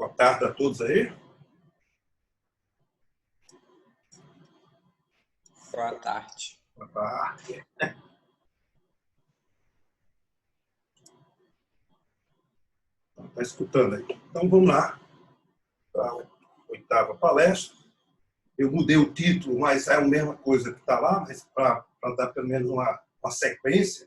Boa tarde a todos aí. Boa tarde. Boa tarde. Está escutando aí. Então, vamos lá para a 8ª palestra. Eu mudei o título, mas é a mesma coisa que está lá, mas para dar pelo menos uma sequência.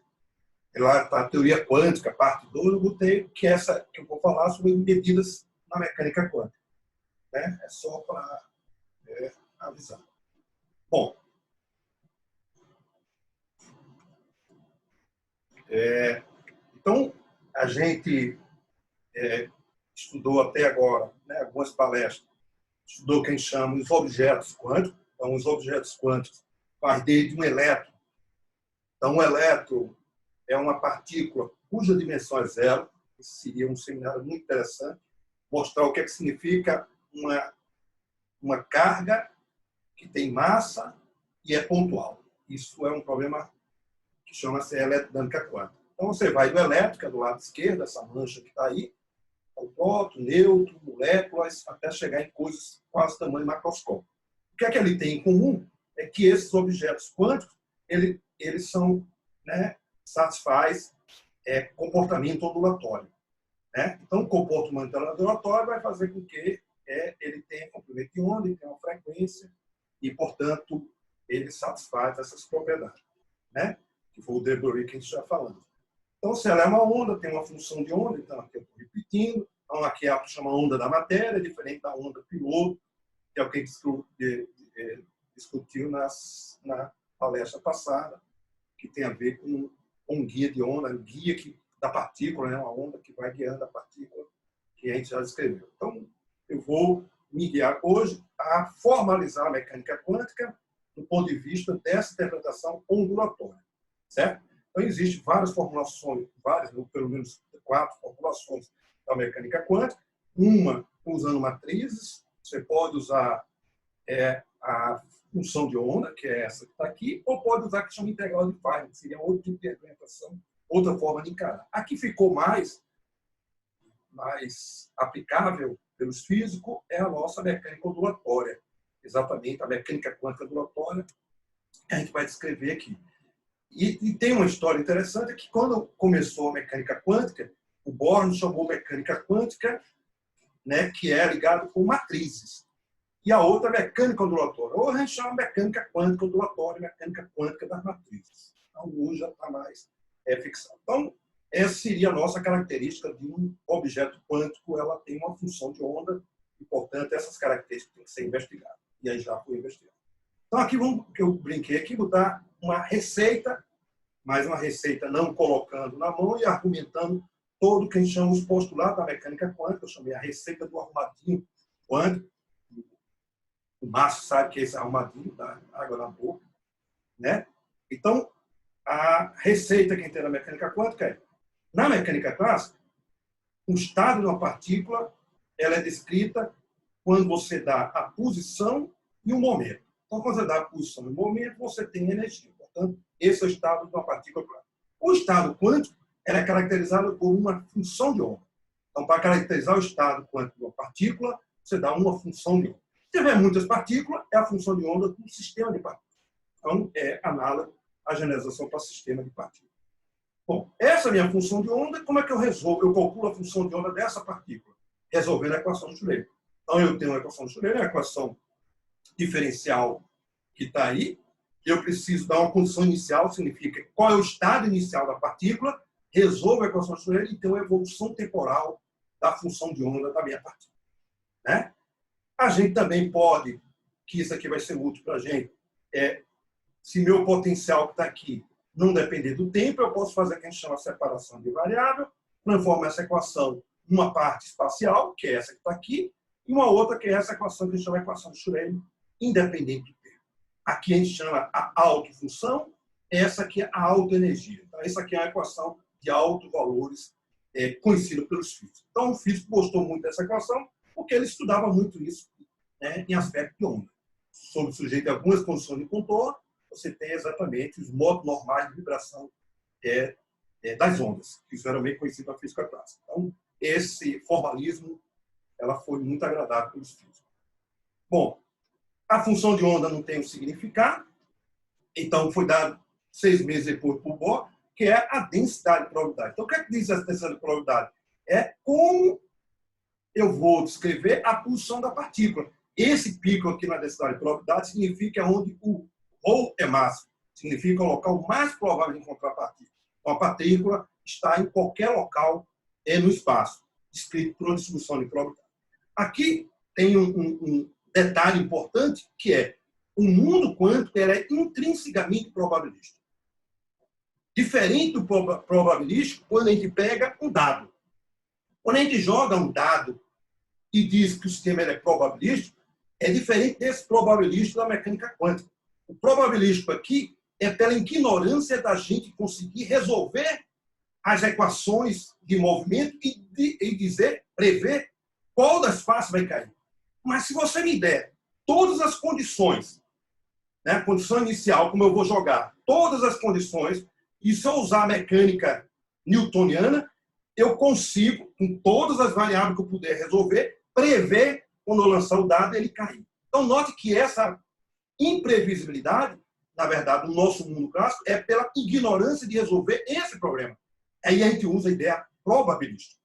Lá está a teoria quântica, parte 2, eu botei que essa que eu vou falar sobre medidas na mecânica quântica. Né? É só para avisar. Bom, então, a gente estudou até agora, né, algumas palestras, estudou o que a gente chama os objetos quânticos. Então, os objetos quânticos faz desde um elétron. Então, um elétron é uma partícula cuja dimensão é zero. Isso seria um seminário muito interessante. Mostrar o que é que significa uma carga que tem massa e é pontual. Isso é um problema que chama-se eletrodinâmica quântica. Então, você vai do elétron, que é do lado esquerdo, essa mancha que está aí, o próton, nêutron, moléculas, até chegar em coisas quase tamanho macroscópico. O que é que ele tem em comum? É que esses objetos quânticos, eles são, né, satisfaz comportamento ondulatório. Né? Então, o comportamento ondulatório vai fazer com que ele tenha comprimento de onda, ele tenha uma frequência e, portanto, ele satisfaz essas propriedades. Né? Que foi o de Broglie que a gente está falando. Então, se ela é uma onda, tem uma função de onda, então aqui eu estou repetindo. Então, aqui a chama onda da matéria, diferente da onda piloto, que é o que a gente discutiu na palestra passada, que tem a ver com um guia de onda, um guia da partícula, né? Uma onda que vai guiando a partícula, que a gente já descreveu. Então, eu vou me guiar hoje a formalizar a mecânica quântica do ponto de vista dessa interpretação ondulatória. Certo? Então, existem várias formulações, pelo menos 4 formulações da mecânica quântica. Uma usando matrizes, você pode usar a função de onda, que é essa que está aqui, ou pode usar a que chama integral de Feynman, que seria outro tipo de interpretação, outra forma de encarar. A que ficou mais aplicável pelos físicos é a nossa mecânica ondulatória. Exatamente, a mecânica quântica ondulatória que a gente vai descrever aqui. E tem uma história interessante, que quando começou a mecânica quântica, o Bohr chamou mecânica quântica, né, que é ligado com matrizes. E a outra mecânica ondulatória. Ou a gente chama mecânica quântica ondulatória, mecânica quântica das matrizes. Então, hoje já está mais fixado. Então, essa seria a nossa característica de um objeto quântico. Ela tem uma função de onda e, portanto, essas características têm que ser investigadas. E aí já foi investigado. Então, aqui que eu brinquei aqui, botar uma receita, mas uma receita não colocando na mão e argumentando todo o que a gente chama os postulados da mecânica quântica. Eu chamei a receita do arrumadinho quântico. O Márcio sabe que é esse arrumadinho, dá água na boca. Né? Então, a receita que a gente tem na mecânica quântica é, na mecânica clássica, o estado de uma partícula ela é descrita quando você dá a posição e o momento. Então, quando você dá a posição e o momento, você tem energia. Portanto, esse é o estado de uma partícula clássica. O estado quântico é caracterizado por uma função de onda. Então, para caracterizar o estado quântico de uma partícula, você dá uma função de onda. Se tiver muitas partículas, é a função de onda do sistema de partículas. Então, é análogo à generalização para sistema de partículas. Bom, essa é a minha função de onda. Como é que eu resolvo? Eu calculo a função de onda dessa partícula, resolvendo a equação de Schrödinger. Então, eu tenho uma equação de Schrödinger, a equação diferencial que está aí. Eu preciso dar uma condição inicial, significa qual é o estado inicial da partícula, resolvo a equação de Schrödinger e tenho a evolução temporal da função de onda da minha partícula. Né? A gente também pode, que isso aqui vai ser útil para a gente, se meu potencial que está aqui não depender do tempo, eu posso fazer o que a gente chama de separação de variável, transformo essa equação em uma parte espacial, que é essa que está aqui, e uma outra que é essa equação que a gente chama de equação de Schrödinger, independente do tempo. Aqui a gente chama a autofunção, essa aqui é a autoenergia. Então, essa aqui é a equação de autovalores conhecida pelos físicos. Então, o físico gostou muito dessa equação, porque ele estudava muito isso, né, em aspecto de onda. Sob o sujeito a algumas condições de contorno, você tem exatamente os modos normais de vibração das ondas, que isso era meio conhecido na física clássica. Então, esse formalismo ela foi muito agradável para os físicos. Bom, a função de onda não tem um significado, então foi dado 6 meses depois por Bohr, que é a densidade de probabilidade. Então, o que é que diz a densidade de probabilidade? É como eu vou descrever a posição da partícula. Esse pico aqui na densidade de probabilidade significa onde o ρ é máximo. Significa o local mais provável de encontrar a partícula. Então, a partícula está em qualquer local no espaço, descrito por uma distribuição de probabilidade. Aqui tem um detalhe importante, que é o mundo quântico é intrinsecamente probabilístico. Diferente do probabilístico quando a gente pega um dado. Quando a gente joga um dado e diz que o sistema é probabilístico, é diferente desse probabilístico da mecânica quântica. O probabilístico aqui é pela ignorância da gente conseguir resolver as equações de movimento e dizer, prever qual das faces vai cair. Mas se você me der todas as condições, né, condição inicial, como eu vou jogar, todas as condições, e se eu usar a mecânica newtoniana, eu consigo, com todas as variáveis que eu puder resolver, prever, quando eu lançar o dado, ele cair. Então, note que essa imprevisibilidade, na verdade, no nosso mundo clássico, é pela ignorância de resolver esse problema. Aí a gente usa a ideia probabilística.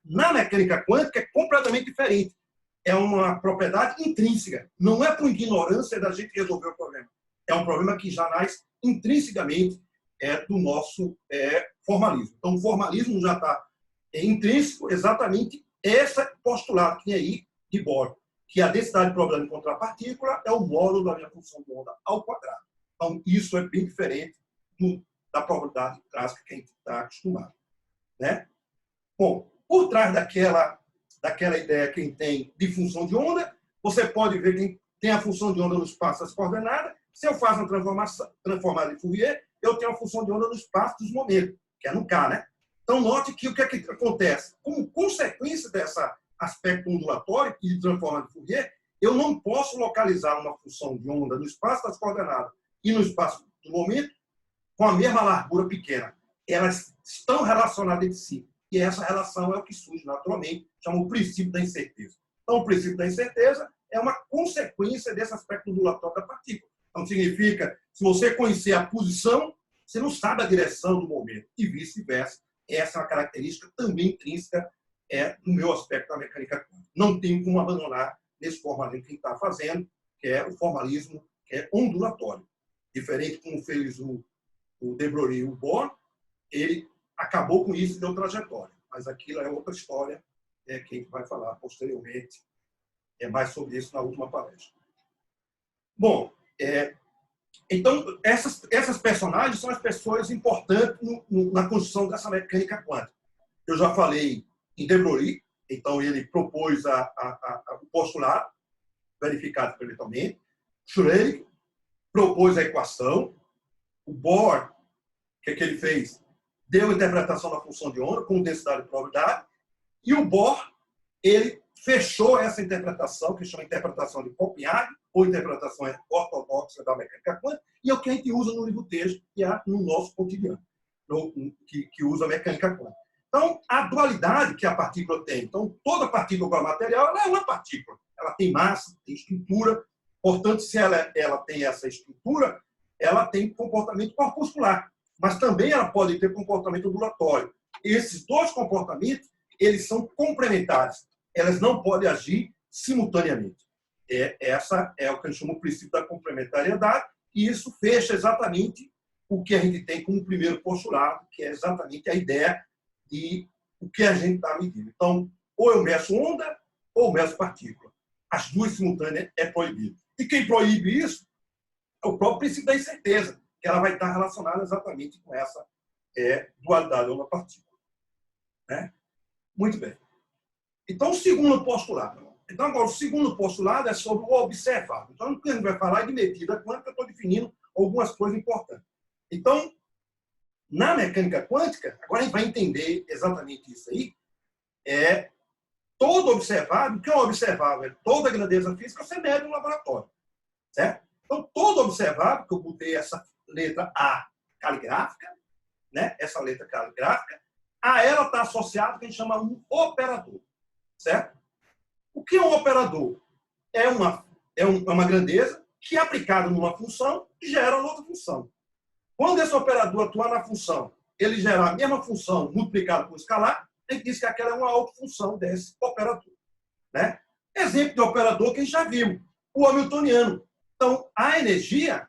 Na mecânica quântica é completamente diferente. É uma propriedade intrínseca. Não é por ignorância da gente resolver o problema. É um problema que já nasce intrinsecamente do nosso formalismo. Então, o formalismo já está intrínseco exatamente esse postulado que tem aí de Bohr, que a densidade de probabilidade de encontrar a partícula é o módulo da minha função de onda ao quadrado. Então, isso é bem diferente da probabilidade clássica que a gente está acostumado. Né? Bom, por trás daquela ideia que a gente tem de função de onda, você pode ver que tem a função de onda no espaço das coordenadas. Se eu faço uma transformada de Fourier, eu tenho a função de onda no espaço dos momentos, que é no K, né? Então, note que o que é que acontece? Como consequência desse aspecto ondulatório e de transformada de Fourier, eu não posso localizar uma função de onda no espaço das coordenadas e no espaço do momento com a mesma largura pequena. Elas estão relacionadas entre si. E essa relação é o que surge naturalmente, chama o princípio da incerteza. Então, o princípio da incerteza é uma consequência desse aspecto ondulatório da partícula. Então, significa, se você conhecer a posição, você não sabe a direção do momento, e vice-versa. Essa é uma característica também intrínseca no meu aspecto da mecânica quântica. Não tem como abandonar esse formalismo que a gente está fazendo, que é o formalismo que é ondulatório. Diferente como fez o de Broglie e o Bohr, ele acabou com isso e deu trajetória. Mas aquilo é outra história, que a gente vai falar posteriormente mais sobre isso na última palestra. Bom, então, essas personagens são as pessoas importantes na construção dessa mecânica quântica. Eu já falei em de Broglie, então ele propôs o postulado, verificado experimentalmente. Schrödinger propôs a equação. O Bohr, o que ele fez? Deu a interpretação da função de onda com densidade de probabilidade. E o Bohr, ele fechou essa interpretação, que chama interpretação de Copenhague, ou interpretação ortodoxa da mecânica quântica, e é o que a gente usa no livro texto e no nosso cotidiano, que usa a mecânica quântica. Então, a dualidade que a partícula tem. Então, toda partícula igual a material, ela é uma partícula. Ela tem massa, tem estrutura. Portanto, se ela tem essa estrutura, ela tem comportamento corpuscular. Mas também ela pode ter comportamento ondulatório. Esses dois comportamentos, eles são complementares. Elas não podem agir simultaneamente. Essa é o que a gente chama o princípio da complementariedade, e isso fecha exatamente o que a gente tem como primeiro postulado, que é exatamente a ideia de o que a gente está medindo. Então, ou eu meço onda, ou eu meço partícula. As duas simultâneas é proibido. E quem proíbe isso é o próprio princípio da incerteza, que ela vai estar relacionada exatamente com essa dualidade onda-partícula. Né? Muito bem. Então, o segundo postulado. Então, agora, o segundo postulado é sobre o observável. Então, o que a gente vai falar é de medida quântica, eu estou definindo algumas coisas importantes. Então, na mecânica quântica, agora a gente vai entender exatamente isso aí, todo observável, o que é um observável? É toda a grandeza física você mede no laboratório. Certo? Então, todo observável, que eu botei essa letra A caligráfica, né? Essa letra caligráfica, a ela está associada o que a gente chama um operador. Certo? O que é um operador? É uma grandeza que, aplicada numa função, gera outra função. Quando esse operador atuar na função, ele gerar a mesma função multiplicada por escalar, a gente diz que aquela é uma autofunção desse operador. Né? Exemplo de operador que a gente já viu, o hamiltoniano. Então, a energia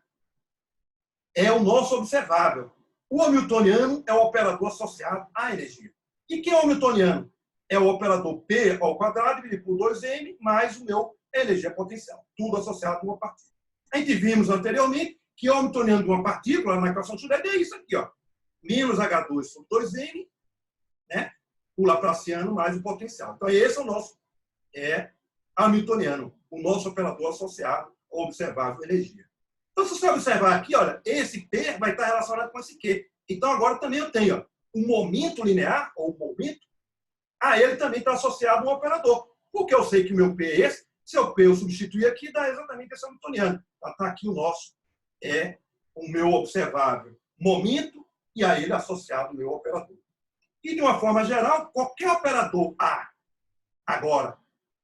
é o nosso observável. O hamiltoniano é o operador associado à energia. E quem é o hamiltoniano? É o operador P ao quadrado dividido por 2m mais o meu energia potencial. Tudo associado a uma partícula. A gente vimos anteriormente que o hamiltoniano de uma partícula, na equação de Schrödinger, é isso aqui, ó. Menos H2 sobre 2m, né? O laplaciano mais o potencial. Então, esse é o nosso hamiltoniano, o nosso operador associado ao observável energia. Então, se você observar aqui, olha, esse P vai estar relacionado com esse Q. Então, agora também eu tenho ó, um momento linear, ou um momento, a ele também está associado a um operador. Porque eu sei que o meu P é esse, se o P eu substituir aqui, dá exatamente esse hamiltoniano. Está aqui o nosso, o meu observável momento, e a ele associado o meu operador. E, de uma forma geral, qualquer operador A, agora,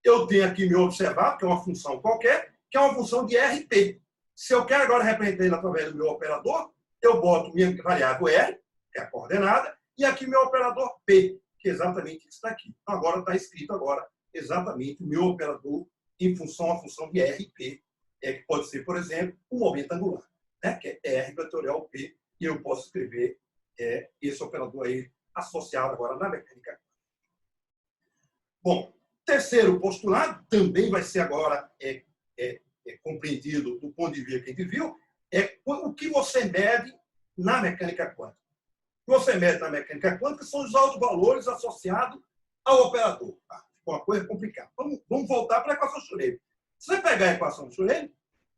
eu tenho aqui meu observável, que é uma função qualquer, que é uma função de RP. Se eu quero agora representar ele através do meu operador, eu boto minha variável R, que é a coordenada, e aqui meu operador P, que é exatamente isso daqui. Então, agora está escrito agora exatamente o meu operador em função à função de RP, que pode ser, por exemplo, o momento angular, né? Que é R vetorial P, e eu posso escrever esse operador aí associado agora na mecânica. Bom, terceiro postulado, também vai ser agora compreendido do ponto de vista que a gente viu, é o que você mede na mecânica quântica. O que você mede na mecânica quântica são os altos valores associados ao operador. Tá? Ficou uma coisa complicada. Vamos voltar para a equação de Schrödinger. Se você pegar a equação de Schrödinger,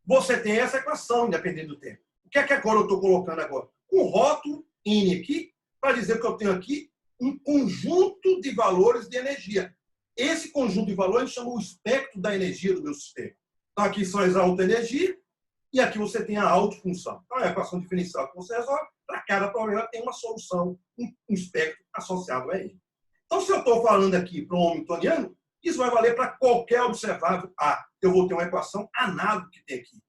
você tem essa equação, independente do tempo. O que é que agora eu estou colocando agora? Um rótulo N aqui, para dizer que eu tenho aqui um conjunto de valores de energia. Esse conjunto de valores chama o espectro da energia do meu sistema. Então, aqui são as alta energia e aqui você tem a autofunção. Então, é a equação diferencial que você resolve. Para cada problema tem uma solução, um espectro associado a ele. Então, se eu estou falando aqui para um hamiltoniano, isso vai valer para qualquer observável A. Eu vou ter uma equação análoga que tem aqui.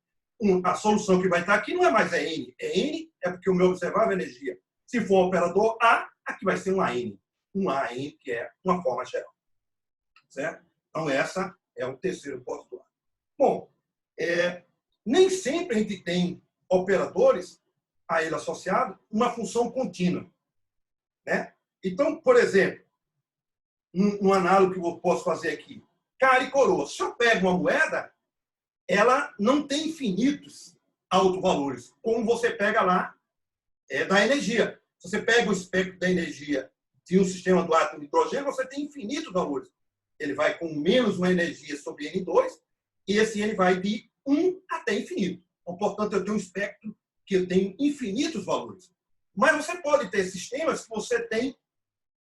A solução que vai estar aqui não é mais N. N é porque o meu observável é energia. Se for um operador A, aqui vai ser um AN. Um AN, que é uma forma geral. Certo? Então, essa é o terceiro postulado. Bom, nem sempre a gente tem operadores a ele associado uma função contínua. Né? Então, por exemplo, um análogo que eu posso fazer aqui, cara e coroa. Se eu pego uma moeda, ela não tem infinitos autovalores, como você pega lá da energia. Se você pega o espectro da energia de um sistema do átomo de hidrogênio, você tem infinitos valores. Ele vai com menos uma energia sobre N2, e esse N vai de 1 até infinito. Então, portanto, eu tenho um espectro que eu tenho infinitos valores. Mas você pode ter sistemas que você tem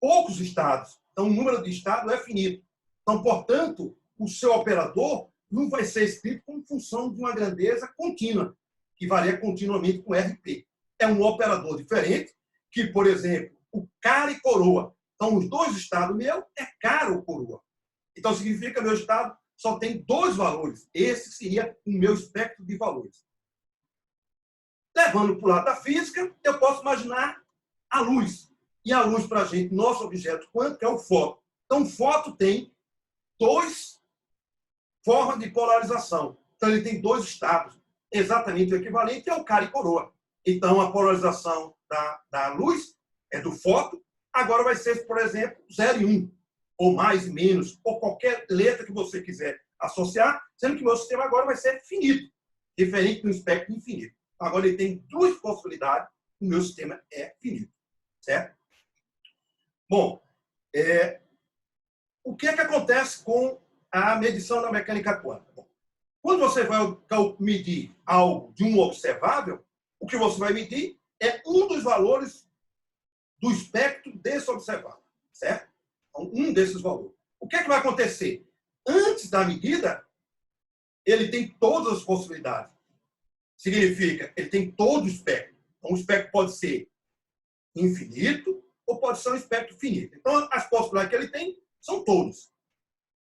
poucos estados. Então, o número de estados é finito. Então, portanto, o seu operador não vai ser escrito como função de uma grandeza contínua, que varia continuamente com RP. É um operador diferente, que, por exemplo, o cara e coroa. Então, os dois estados meu é cara ou coroa. Então, significa que meu estado só tem dois valores. Esse seria o meu espectro de valores. Levando para o lado da física, eu posso imaginar a luz. E a luz, para a gente, nosso objeto quântico é o fóton. Então, o fóton tem duas formas de polarização. Então, ele tem dois estados. Exatamente o equivalente é o cara e coroa. Então, a polarização da luz é do fóton. Agora vai ser, por exemplo, 0 e 1. Ou mais e menos, ou qualquer letra que você quiser associar, sendo que o meu sistema agora vai ser finito, diferente do espectro infinito. Agora ele tem duas possibilidades, o meu sistema é finito. Certo? Bom, o que é que acontece com a medição da mecânica quântica? Bom, quando você vai medir algo de um observável, o que você vai medir é um dos valores do espectro desse observável. Certo? Então, um desses valores. O que é que vai acontecer? Antes da medida, ele tem todas as possibilidades. Significa, ele tem todo o espectro. Então, o espectro pode ser infinito ou pode ser um espectro finito. Então, as possibilidades que ele tem são todas.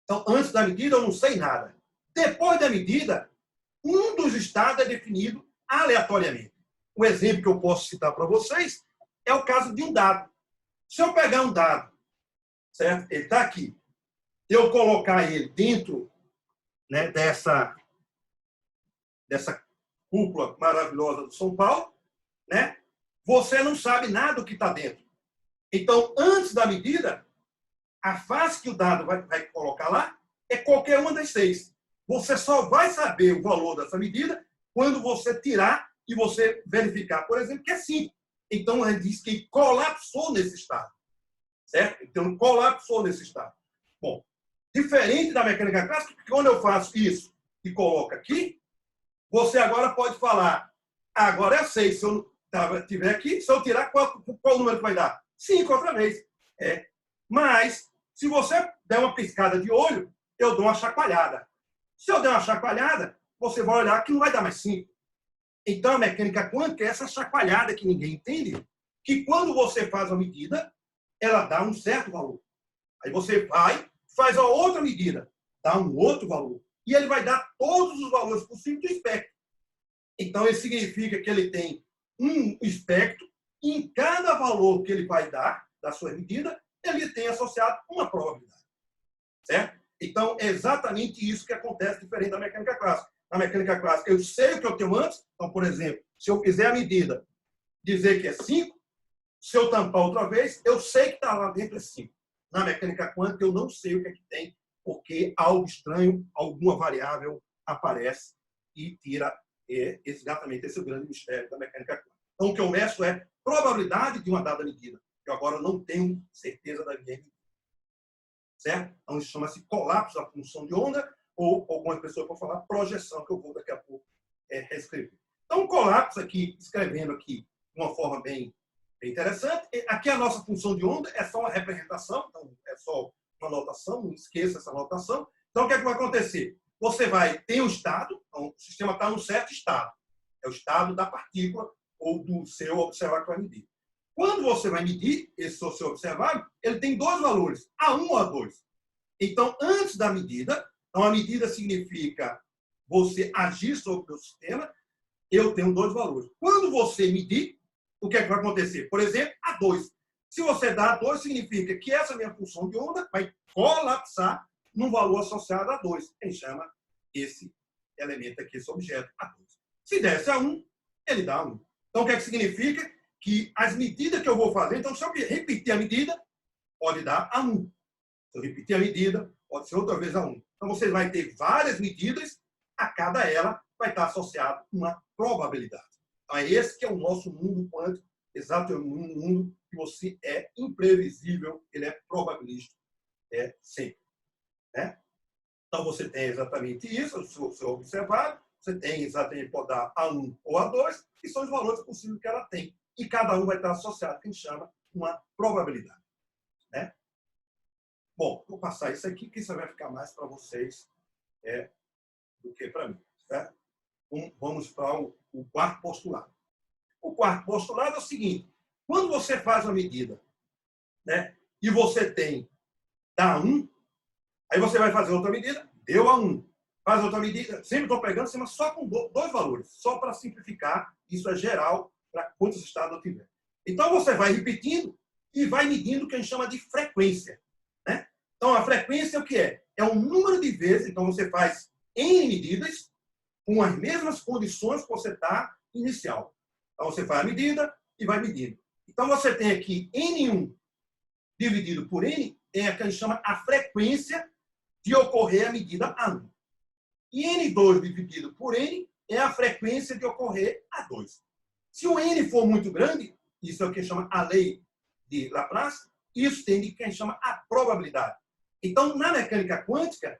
Então, antes da medida, eu não sei nada. Depois da medida, um dos estados é definido aleatoriamente. O exemplo que eu posso citar para vocês é o caso de um dado. Se eu pegar um dado, certo? Ele está aqui. Eu colocar ele dentro, né, dessa cúpula maravilhosa do São Paulo, né? Você não sabe nada do que está dentro. Então, antes da medida, a face que o dado vai colocar lá é qualquer uma das 6. Você só vai saber o valor dessa medida quando você tirar e você verificar, por exemplo, que é 5. Então, ele diz que colapsou nesse estado. Certo? Então, colapsou nesse estado. Bom, diferente da mecânica clássica, porque quando eu faço isso e coloco aqui, você agora pode falar, agora é 6. Se eu tiver aqui, se eu tirar, qual número que vai dar? 5 outra vez. Mas, se você der uma piscada de olho, eu dou uma chacoalhada. Se eu der uma chacoalhada, você vai olhar que não vai dar mais 5. Então, a mecânica quântica é essa chacoalhada que ninguém entende, que quando você faz a medida, ela dá um certo valor. Aí você vai, faz a outra medida, dá um outro valor. E ele vai dar todos os valores possíveis do espectro. Então, isso significa que ele tem um espectro, e em cada valor que ele vai dar, da sua medida, ele tem associado uma probabilidade. Certo? Então, é exatamente isso que acontece diferente da mecânica clássica. Na mecânica clássica, eu sei o que eu tenho antes. Então, por exemplo, se eu fizer a medida, dizer que é 5, se eu tampar outra vez, eu sei que está lá dentro é 5. Na mecânica quântica, eu não sei o que é que tem, porque algo estranho, alguma variável aparece e tira exatamente esse grande mistério da mecânica quântica. Então, o que eu meço é probabilidade de uma dada medida. Eu agora não tenho certeza da minha medida. Certo? Então, isso chama-se colapso da função de onda, ou algumas pessoas vão falar projeção, que eu vou daqui a pouco reescrever. Então, o colapso aqui, escrevendo aqui de uma forma bem interessante, aqui a nossa função de onda é só uma representação, então é só uma notação, não esqueça essa notação. Então, o que é que vai acontecer? Você tem um estado, então, o sistema está num certo estado. É o estado da partícula ou do seu observável que vai medir. Quando você vai medir esse seu observável, ele tem 2 valores, A1 ou A2. Então, antes da medida, então a medida significa você agir sobre o sistema, eu tenho 2 valores. Quando você medir, o que é que vai acontecer? Por exemplo, A2. Se você dá A2, significa que essa minha função de onda vai colapsar num valor associado a 2. Quem chama esse elemento aqui, esse objeto, A2. Se desse A1, ele dá A1. Então, o que é que significa? Que as medidas que eu vou fazer, então, se eu repetir a medida, pode dar A1. Se eu repetir a medida, pode ser outra vez A1. Então, você vai ter várias medidas, a cada ela vai estar associado uma probabilidade. Então, é esse que é o nosso mundo quântico, exato, é um mundo que você é imprevisível, ele é probabilístico, sempre. Né? Então, você tem exatamente isso, o seu observável, você tem exatamente, pode dar A1 ou A2, que são os valores possíveis que ela tem. E cada um vai estar associado, que a gente chama uma probabilidade. Né? Bom, vou passar isso aqui, que isso vai ficar mais para vocês do que para mim. Certo? Vamos para o quarto postulado. O quarto postulado é o seguinte: quando você faz uma medida, né, e você dá 1, aí você vai fazer outra medida, deu A1. Faz outra medida, sempre estou pegando, mas só com 2 valores, só para simplificar, isso é geral para quantos estados eu tiver. Então, você vai repetindo e vai medindo o que a gente chama de frequência. Né? Então, a frequência é o que é? É um número de vezes, então você faz N medidas com as mesmas condições que você está inicial. Então, você faz a medida e vai medindo. Então, você tem aqui N1 dividido por N, é a que a gente chama a frequência de ocorrer a medida A1. E N2 dividido por N é a frequência de ocorrer A2. Se o N for muito grande, isso é o que chama a lei de Laplace, isso tem o que a gente chama a probabilidade. Então, na mecânica quântica,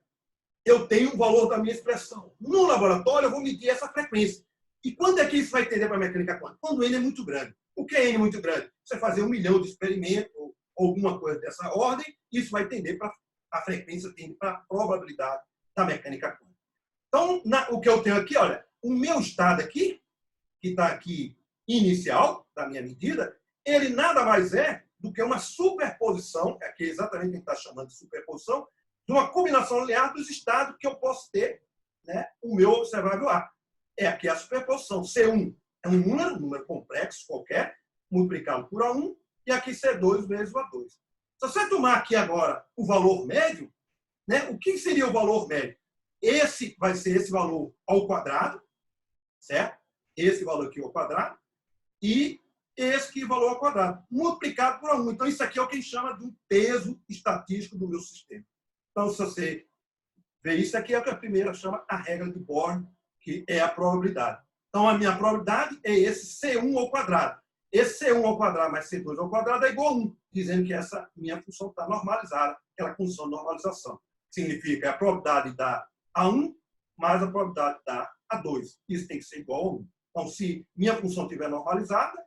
eu tenho um valor da minha expressão. No laboratório, eu vou medir essa frequência. E quando é que isso vai tender para a mecânica quântica? Quando o N é muito grande. O que é N muito grande? Você fazer 1 milhão de experimentos, ou alguma coisa dessa ordem, isso vai tender para a frequência, tende para a probabilidade da mecânica quântica. Então, o que eu tenho aqui, olha, o meu estado aqui, que está aqui inicial da minha medida, ele nada mais é do que uma superposição, aqui exatamente o que a gente está chamando de superposição, de uma combinação linear dos estados que eu posso ter, né, o meu observável A. É aqui a superposição. C1 é um número complexo qualquer, multiplicado por A1, e aqui C2 vezes o A2. Se você tomar aqui agora o valor médio, né, o que seria o valor médio? Esse vai ser esse valor ao quadrado, certo? Esse valor aqui ao quadrado, e esse aqui valor ao quadrado, multiplicado por A1. Então, isso aqui é o que a gente chama de um peso estatístico do meu sistema. Então, se você ver isso aqui, é o que a primeira chama a regra de Born, que é a probabilidade. Então, a minha probabilidade é esse C1 ao quadrado. Esse C1 ao quadrado mais C2 ao quadrado é igual a 1, dizendo que essa minha função está normalizada, aquela condição de normalização. Significa a probabilidade da A1 mais a probabilidade da A2. Isso tem que ser igual a 1. Então, se minha função estiver normalizada,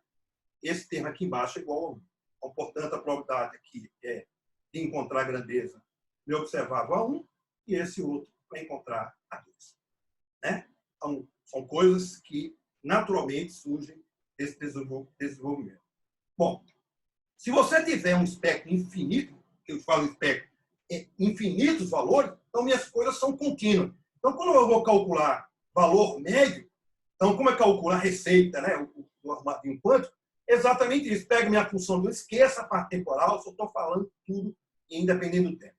esse termo aqui embaixo é igual a 1. Então, portanto, a probabilidade aqui é de encontrar a grandeza de observável a 1 e esse outro para encontrar a 2. Né? Então, são coisas que naturalmente surgem desse desenvolvimento. Bom, se você tiver um espectro infinito, que eu falo espectro, infinitos valores, então minhas coisas são contínuas. Então, quando eu vou calcular valor médio, então, como é calcular a receita, né, o armadilho quântico, exatamente isso. Pega minha função, não esqueça a parte temporal, só estou falando tudo independente do tempo.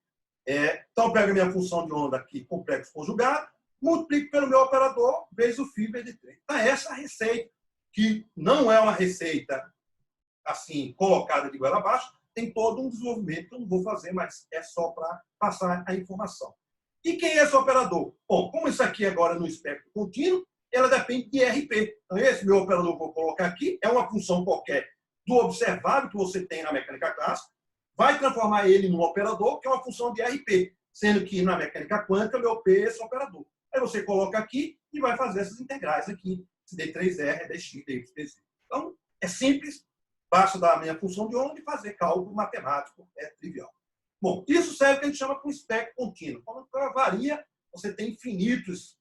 Então, pego minha função de onda aqui, complexo conjugado, multiplico pelo meu operador, vezes o φ vezes 3. Então, essa receita, que não é uma receita assim, colocada de goela abaixo, tem todo um desenvolvimento que eu não vou fazer, mas é só para passar a informação. E quem é esse operador? Bom, como isso aqui agora é no espectro contínuo, ela depende de RP. Então, esse meu operador que eu vou colocar aqui é uma função qualquer do observável que você tem na mecânica clássica, vai transformar ele num operador que é uma função de RP, sendo que na mecânica quântica, meu P é esse operador. Aí você coloca aqui e vai fazer essas integrais aqui, se D3R, dx, dx. Então, é simples, basta dar a minha função de onda e fazer cálculo matemático, é trivial. Bom, isso serve que a gente chama de um espectro contínuo. Quando ela varia, você tem infinitos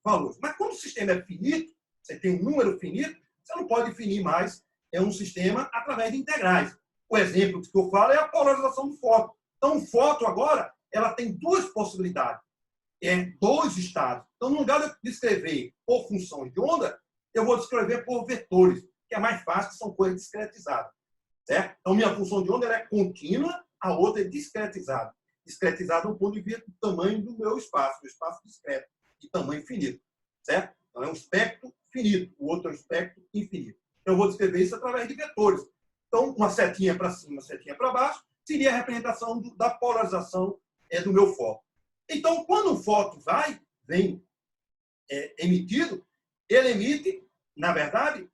valores. Mas quando o sistema é finito, você tem um número finito, você não pode definir mais um sistema através de integrais. O exemplo que eu falo é a polarização do fóton. Então, o fóton agora, ela tem duas possibilidades. Dois estados. Então, no lugar de escrever por função de onda, eu vou descrever por vetores, que é mais fácil, que são coisas discretizadas. Certo? Então, minha função de onda ela é contínua, a outra é discretizada. Discretizada do ponto de vista do tamanho do meu espaço discreto, de tamanho finito. Certo? Então, é um espectro finito, o outro é um espectro infinito. Eu vou descrever isso através de vetores. Então, uma setinha para cima, uma setinha para baixo, seria a representação da polarização do meu fóton. Então, quando o fóton vem emitido, ele emite, na verdade,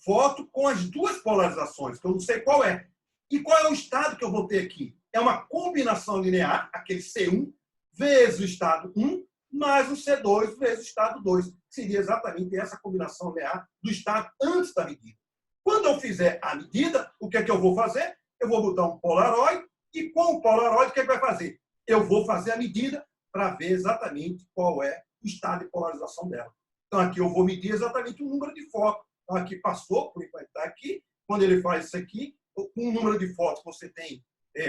fóton com as duas polarizações, que eu não sei qual é. E qual é o estado que eu vou ter aqui? É uma combinação linear, aquele C1, vezes o estado 1, mais o C2 vezes o estado 2. Seria exatamente essa combinação linear do estado antes da medida. Quando eu fizer a medida, o que é que eu vou fazer? Eu vou botar um polaroid, e com o polaroid, o que é que vai fazer? Eu vou fazer a medida para ver exatamente qual é o estado de polarização dela. Então, aqui eu vou medir exatamente o número de fótons. Então, aqui passou, por enquanto está aqui. Quando ele faz isso aqui, com o número de fótons que você tem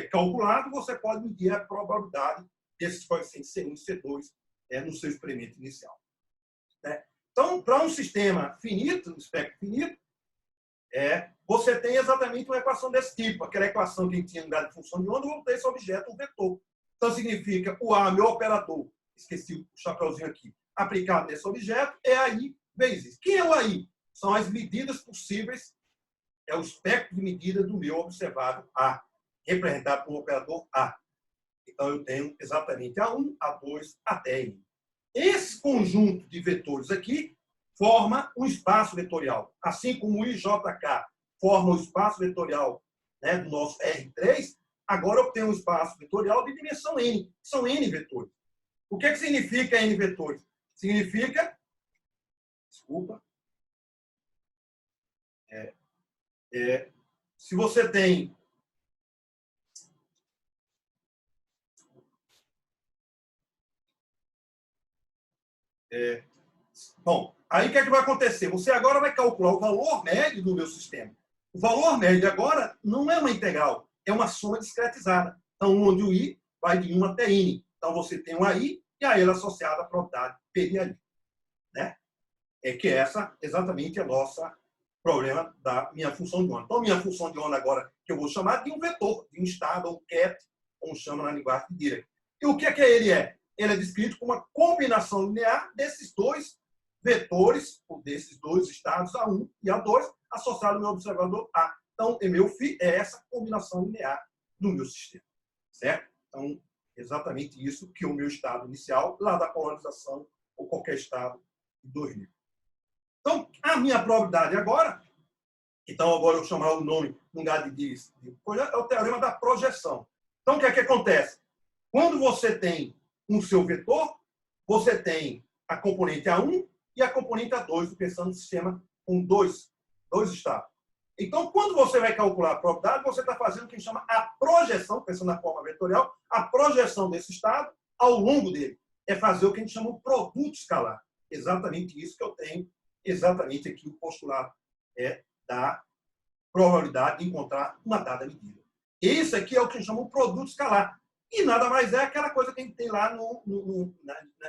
calculado, você pode medir a probabilidade desses coeficientes C1 e C2 no seu experimento inicial. Então, para um sistema finito, um espectro finito, você tem exatamente uma equação desse tipo. Aquela equação que a gente tinha no lugar de função de onda, eu voltei esse objeto, um vetor. Então, significa o A, meu operador, esqueci o chapeuzinho aqui, aplicado nesse objeto, é AI vezes isso. Quem é o AI? São as medidas possíveis, é o espectro de medida do meu observável A, representado por um operador A. Então, eu tenho exatamente A1, A2, até N. Esse conjunto de vetores aqui forma um espaço vetorial. Assim como o IJK forma o espaço vetorial do nosso R3, agora eu tenho um espaço vetorial de dimensão N. São N vetores. O que significa N vetores? Significa... Desculpa. Se você tem... Bom, aí o que é que vai acontecer? Você agora vai calcular o valor médio do meu sistema. O valor médio agora não é uma integral, é uma soma discretizada. Então, onde o I vai de 1 até N. Então, você tem um AI e a ele associada à probabilidade P de AI. Né? É que essa exatamente é o nosso problema da minha função de onda. Então, minha função de onda agora, que eu vou chamar de um vetor, de um estado, ou ket, como chama na linguagem de Dirac. E o que é que ele é? Ele é descrito como uma combinação linear desses dois vetores, ou desses dois estados, A1 e A2, associado ao meu observador A. Então, meu φ é essa combinação linear do meu sistema. Certo? Então, exatamente isso que é o meu estado inicial, lá da polarização, ou qualquer estado de 2 níveis. Então, a minha probabilidade agora, então agora eu vou chamar o nome, no lugar de é o teorema da projeção. Então, o que é que acontece? Quando você tem um seu vetor, você tem a componente A1 e a componente A2, pensando no sistema com dois estados. Então, quando você vai calcular a probabilidade, você está fazendo o que a gente chama a projeção, pensando na forma vetorial, a projeção desse estado ao longo dele. É fazer o que a gente chama o produto escalar. Exatamente isso que eu tenho, exatamente aqui o postulado da probabilidade de encontrar uma dada medida. Isso aqui é o que a gente chama o produto escalar. E nada mais é aquela coisa que a gente tem lá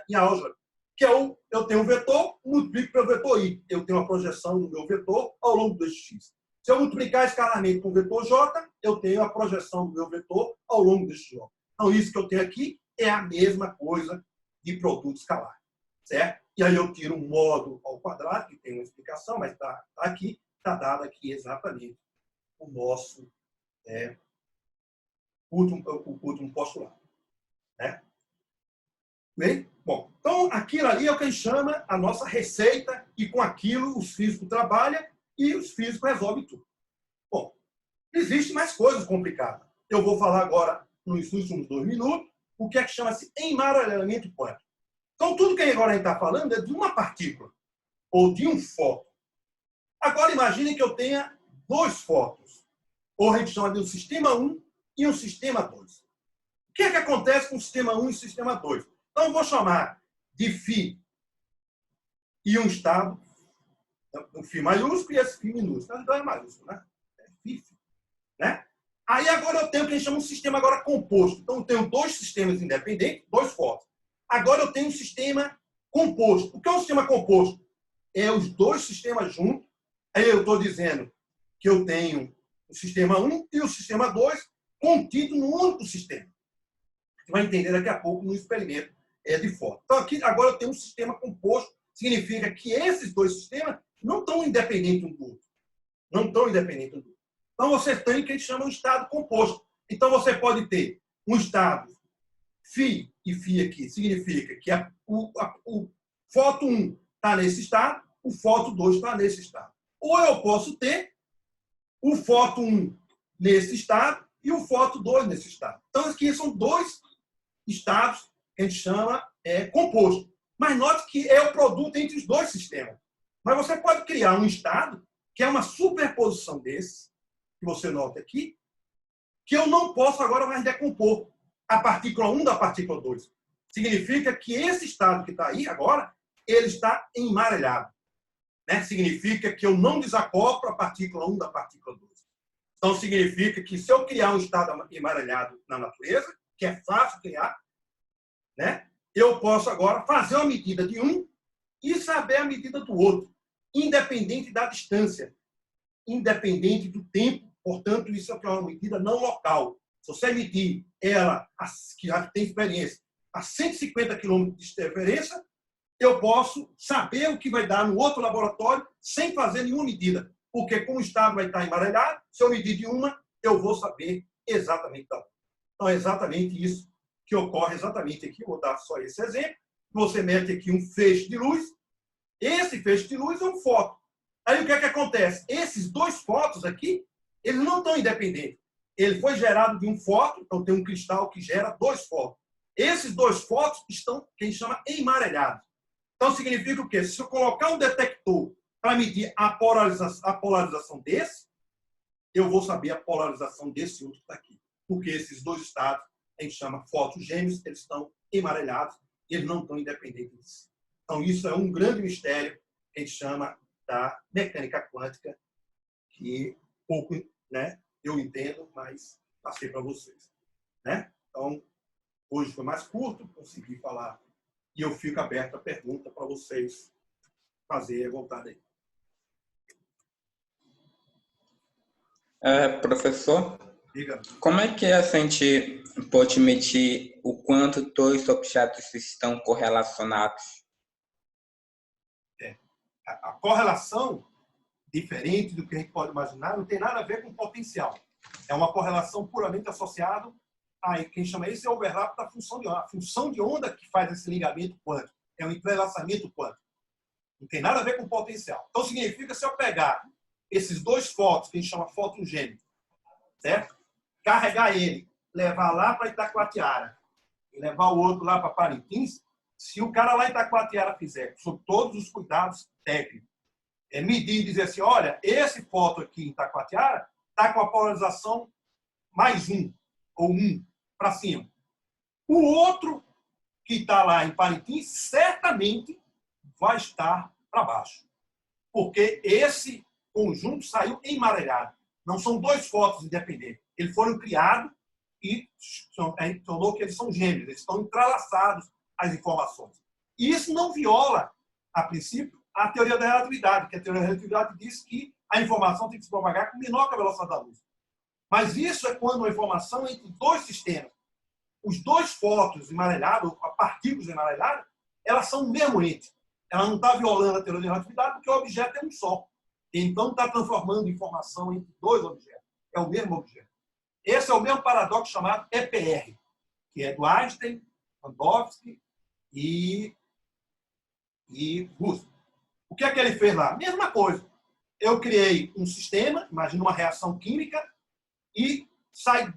em álgebra, que é eu tenho um vetor, multiplico pelo vetor i. Eu tenho uma projeção do meu vetor ao longo desse x. Se eu multiplicar escalarmente com o vetor j, eu tenho a projeção do meu vetor ao longo desse j. Então, isso que eu tenho aqui é a mesma coisa de produto escalar. Certo? E aí eu tiro um módulo ao quadrado, que tem uma explicação, mas está aqui, está dado aqui exatamente o nosso último postulado. Né? Bem? Bom, então aquilo ali é o que a gente chama a nossa receita, e com aquilo os físicos trabalham e os físicos resolvem tudo. Bom, existem mais coisas complicadas. Eu vou falar agora, nos últimos 2 minutos, o que é que chama-se embaralhamento quântico. Então, tudo que agora a gente está falando é de uma partícula, ou de um fóton. Agora, imagine que eu tenha 2 fótons, ou a gente chama de um sistema 1 e um sistema 2. O que é que acontece com o sistema 1 e o sistema 2? Então, eu vou chamar de φ e um estado, o φ maiúsculo e esse φ minúsculo. Então, é maiúsculo, né? É φ, né? Aí, agora eu tenho o que a gente chama de um sistema agora composto. Então, eu tenho 2 sistemas independentes, 2 fótons. Agora, eu tenho um sistema composto. O que é um sistema composto? É os 2 sistemas juntos. Aí, eu estou dizendo que eu tenho o sistema 1 e o sistema 2 contido num único sistema. Você vai entender daqui a pouco no experimento de fóton. Então, aqui, agora eu tenho um sistema composto. Significa que esses 2 sistemas não estão independentes um do outro. Não estão independentes um do outro. Então, você tem o que a gente chama de um estado composto. Então, você pode ter um estado φ e φ aqui. Significa que o fóton 1 está nesse estado, o fóton 2 está nesse estado. Ou eu posso ter o fóton 1 nesse estado e o fóton 2 nesse estado. Então, aqui são 2 estados que a gente chama composto. Mas note que é o produto entre os 2 sistemas. Mas você pode criar um estado que é uma superposição desses, que você nota aqui, que eu não posso agora mais decompor a partícula 1 da partícula 2. Significa que esse estado que está aí agora, ele está emarelhado. Né? Significa que eu não desacoplo a partícula 1 da partícula 2. Então, significa que se eu criar um estado emarelhado na natureza, que é fácil criar, né? Eu posso agora fazer uma medida de um e saber a medida do outro, independente da distância, independente do tempo. Portanto, isso é uma medida não local. Se você medir ela, que já tem experiência, a 150 km de diferença, eu posso saber o que vai dar no outro laboratório sem fazer nenhuma medida. Porque, como o estado vai estar emarelhado, se eu medir de uma, eu vou saber exatamente da outra. Então, é exatamente isso que ocorre exatamente aqui. Eu vou dar só esse exemplo. Você mete aqui um feixe de luz. Esse feixe de luz é um fóton. Aí, o que é que acontece? Esses 2 fótons aqui, eles não estão independentes. Ele foi gerado de um fóton, então tem um cristal que gera 2 fótons. Esses 2 fótons estão, que a gente chama, emarelhados. Então, significa o quê? Se eu colocar um detector para medir a polarização desse, eu vou saber a polarização desse outro que está aqui. Porque esses 2 estados, a gente chama fótons gêmeos, eles estão emarelhados, eles não estão independentes. Então, isso é um grande mistério que a gente chama da mecânica quântica, que pouco, né, eu entendo, mas passei para vocês. Né? Então, Hoje foi mais curto, consegui falar. E eu fico aberto a pergunta para vocês fazer a vontade aí. Professor, Diga. como é que a gente pode medir o quanto dois objetos estão correlacionados? A correlação, diferente do que a gente pode imaginar, não tem nada a ver com potencial. É uma correlação puramente associada a quem chama isso é o overlap da função de onda. A função de onda que faz esse ligamento quântico é um entrelaçamento quântico. Não tem nada a ver com potencial. Então, significa se eu pegar esses dois fótons, que a gente chama fóton gêmeo, certo? Carregar ele, levar lá para Itacoatiara e levar o outro lá para Parintins, se o cara lá em Itacoatiara fizer, sob todos os cuidados técnicos, medir e dizer assim, olha, esse fóton aqui em Itacoatiara está com a polarização mais 1, ou 1, para cima. O outro, que está lá em Parintins, certamente vai estar para baixo. Porque esse conjunto saiu emparelhado. Não são dois fótons independentes. Eles foram criados e a gente falou que eles são gêmeos, eles estão entrelaçados as informações. E isso não viola, a princípio, a teoria da relatividade, que a teoria da relatividade diz que a informação tem que se propagar com menor que a velocidade da luz. Mas isso é quando a informação entre dois sistemas, os dois fótons emarelhados, partículas emarelhadas, elas são o mesmo ente. Ela não está violando a teoria da relatividade porque o objeto é um só. Então, está transformando informação entre dois objetos. É o mesmo objeto. Esse é o mesmo paradoxo chamado EPR, que é do Einstein, Landowski e Russell. O que é que ele fez lá? Mesma coisa. Eu criei um sistema, imagina uma reação química, e sai,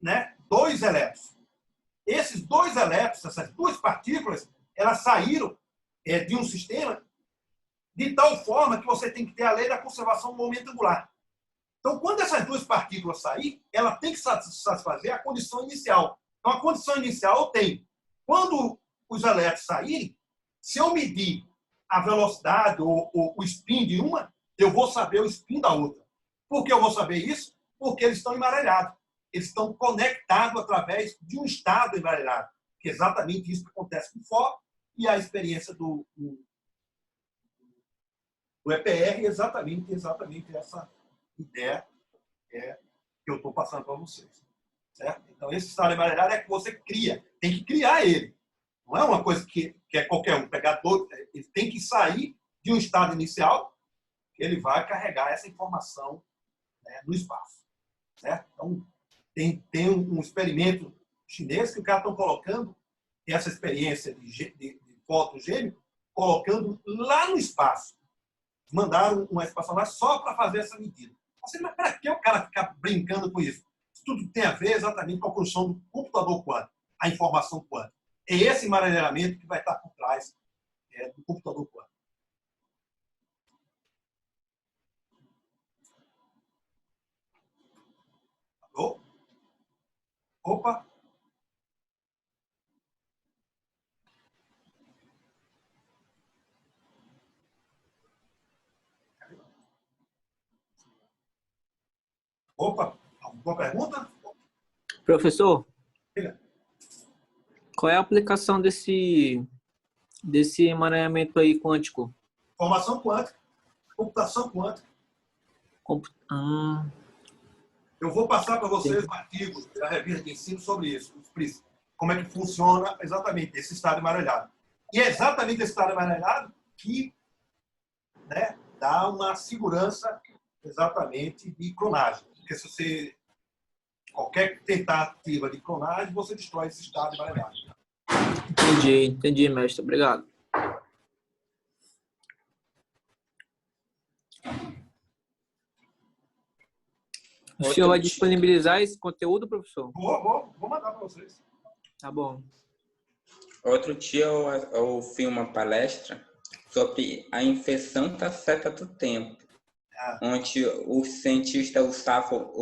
né, dois elétrons. Esses dois elétrons, essas duas partículas, elas saíram de um sistema de tal forma que você tem que ter a lei da conservação do momento angular. Então, quando essas duas partículas saírem, ela tem que satisfazer a condição inicial. Então, a condição inicial tem. Quando os elétrons saírem, se eu medir a velocidade ou o spin de uma, eu vou saber o spin da outra. Por que eu vou saber isso? Porque eles estão emparelhados. Eles estão conectados através de um estado emparelhado. Que é exatamente isso que acontece com o fóton e a experiência do EPR é exatamente essa ideia que eu estou passando para vocês. Certo? Então, esse estado emparelhado é que você cria. Tem que criar ele. Não é uma coisa que é qualquer um. Pegar todo, ele tem que sair de um estado inicial que ele vai carregar essa informação, né, no espaço. Certo? Então, tem um experimento chinês que o cara estão colocando essa experiência de fóton gêmeo, colocando lá no espaço. Mandaram uma espaçonave só para fazer essa medida. Assim, mas para que o cara ficar brincando com isso? Isso tudo tem a ver exatamente com a construção do computador quântico, a informação quântica. É esse emaranhamento que vai estar por trás do computador quântico. Alô? Opa! Opa! Alguma pergunta? Professor, Diga. qual é a aplicação desse emaranhamento aí quântico? Informação quântica, computação quântica. Eu vou passar para vocês um artigo da revista de ensino sobre isso, como é que funciona exatamente esse estado emparelhado. E é exatamente esse estado emparelhado que, né, dá uma segurança exatamente de clonagem. Porque se você qualquer tentativa de clonagem, você destrói esse estado emparelhado. Entendi, mestre. Obrigado. O senhor vai disponibilizar esse conteúdo, professor? Vou mandar para vocês. Tá bom. Outro dia eu vi uma palestra sobre a infecção da seta do tempo, onde os cientistas usavam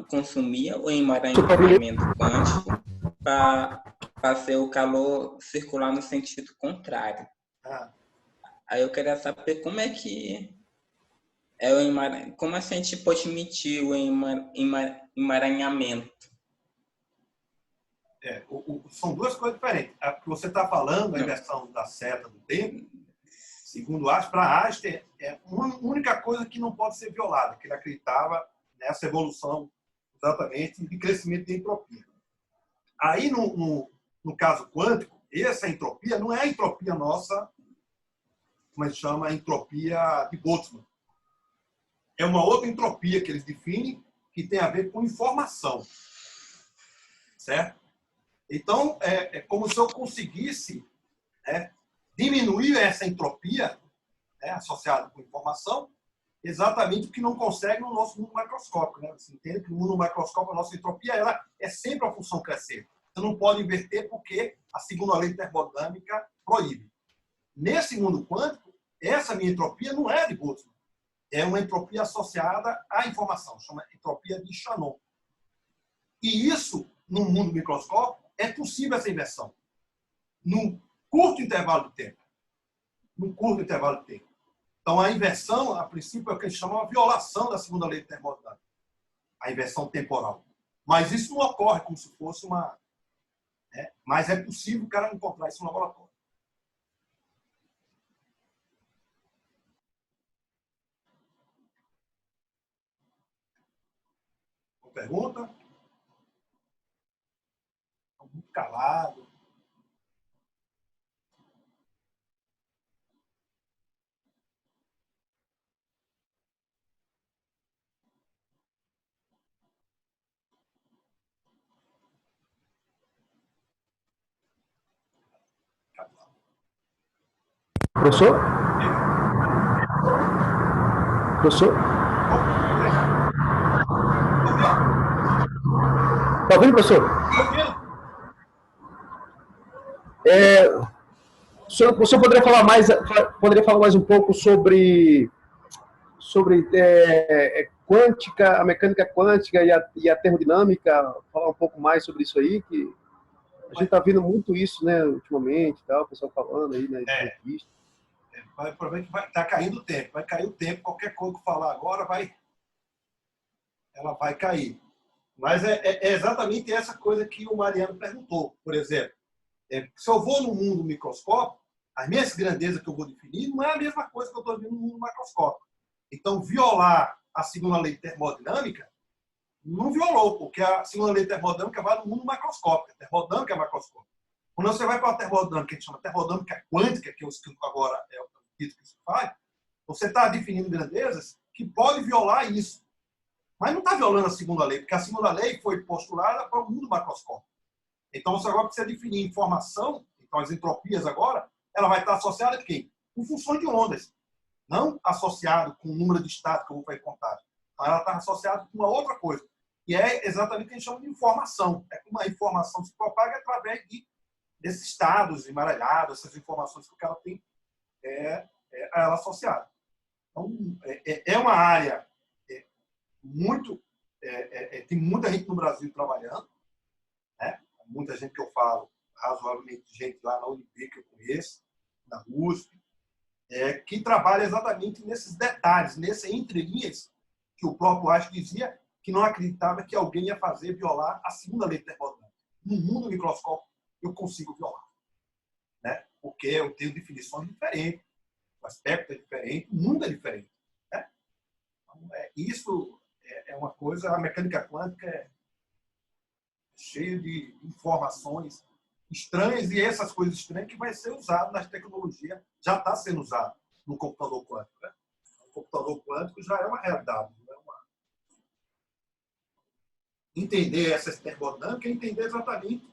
consumia o emaranhamento quântico para fazer o calor circular no sentido contrário. Aí eu queria saber como é que como a gente pode medir o emaranhamento? são duas coisas diferentes. A que você está falando, a inversão da seta do tempo, segundo Einstein, para Einstein, é a única coisa que não pode ser violada, que ele acreditava nessa evolução exatamente de crescimento de entropia. Aí, no caso quântico, essa entropia não é a entropia nossa, como a gente chama, a entropia de Boltzmann. É uma outra entropia que eles definem que tem a ver com informação. Certo? Então, é como se eu conseguisse diminuir essa entropia associada com informação, exatamente o que não consegue no nosso mundo macroscópico. Né? Você entende que no mundo macroscópico a nossa entropia ela é sempre a função crescer. Você não pode inverter porque a segunda lei termodinâmica proíbe. Nesse mundo quântico, essa minha entropia não é de Boltzmann. É uma entropia associada à informação, chama entropia de Shannon. E isso, no mundo microscópico, é possível essa inversão. Num curto intervalo de tempo. Num curto intervalo de tempo. Então, a inversão, a princípio, é o que a gente chama de violação da segunda lei de termodinâmica. A inversão temporal. Mas isso não ocorre como se fosse uma... Mas é possível o cara encontrar isso no laboratório. Uma pergunta? Estou muito calado. Professor? Professor? Tá ouvindo, professor? O senhor poderia falar mais um pouco sobre quântica, a mecânica quântica e a termodinâmica, falar um pouco mais sobre isso aí, que a gente está vendo muito isso, né, ultimamente, tal, o pessoal falando aí na entrevista. Provavelmente vai estar caindo o tempo, vai cair o tempo, qualquer coisa que eu falar agora ela vai cair. Mas é exatamente essa coisa que o Mariano perguntou, por exemplo. Se eu vou no mundo microscópico, as minhas grandezas que eu vou definir não é a mesma coisa que eu estou vendo no mundo macroscópico. Então, violar a segunda lei termodinâmica não violou, porque a segunda lei termodinâmica vai no mundo macroscópico. A termodinâmica é macroscópica. Quando você vai para a termodinâmica, que a gente chama termodinâmica quântica, que agora é o título que se faz, você está definindo grandezas que podem violar isso. Mas não está violando a segunda lei, porque a segunda lei foi postulada para o mundo macroscópico. Então, você agora precisa definir informação, então as entropias agora, ela vai estar associada a quem? Com funções de ondas. Não associado com o número de estados que eu vou fazer contagem. Então, ela está associada com uma outra coisa. E é exatamente o que a gente chama de informação. É como a informação se propaga através desses estados embaralhados, essas informações que o cara tem a ela associada. Então, é uma área muito... tem muita gente no Brasil trabalhando, né? Muita gente que eu falo, razoavelmente gente lá na UNB que eu conheço, na USP, que trabalha exatamente nesses detalhes, nessas entrelinhas que o próprio Einstein dizia que não acreditava que alguém ia violar a segunda lei termodinâmica. No mundo microscópico, eu consigo violar. Né? Porque eu tenho definições diferentes, o aspecto é diferente, o mundo é diferente. Né? Então, isso é uma coisa, a mecânica quântica é cheia de informações estranhas e essas coisas estranhas que vai ser usado nas tecnologias, já está sendo usado no computador quântico. Né? O computador quântico já é uma realidade. Entender essas termodinâmicas é entender exatamente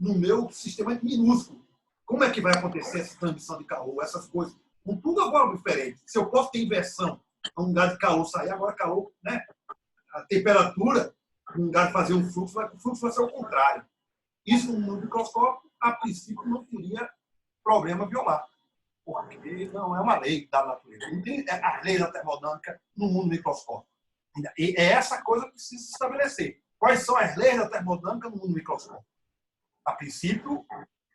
no meu sistema minúsculo. Como é que vai acontecer essa transmissão de calor, essas coisas. Com tudo agora diferente. Se eu posso ter inversão, um lugar de calor sair, agora calor, né? A temperatura, um lugar de fazer um fluxo, o fluxo vai ser o contrário. Isso no microscópio, a princípio, não teria problema violar. Porque não é uma lei da natureza. Não tem a lei da termodinâmica no mundo microscópico. E é essa coisa que precisa se estabelecer. Quais são as leis da termodinâmica no mundo microscópico? A princípio,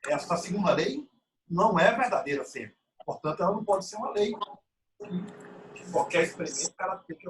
essa segunda lei não é verdadeira sempre. Portanto, ela não pode ser uma lei que qualquer experimento o cara tem que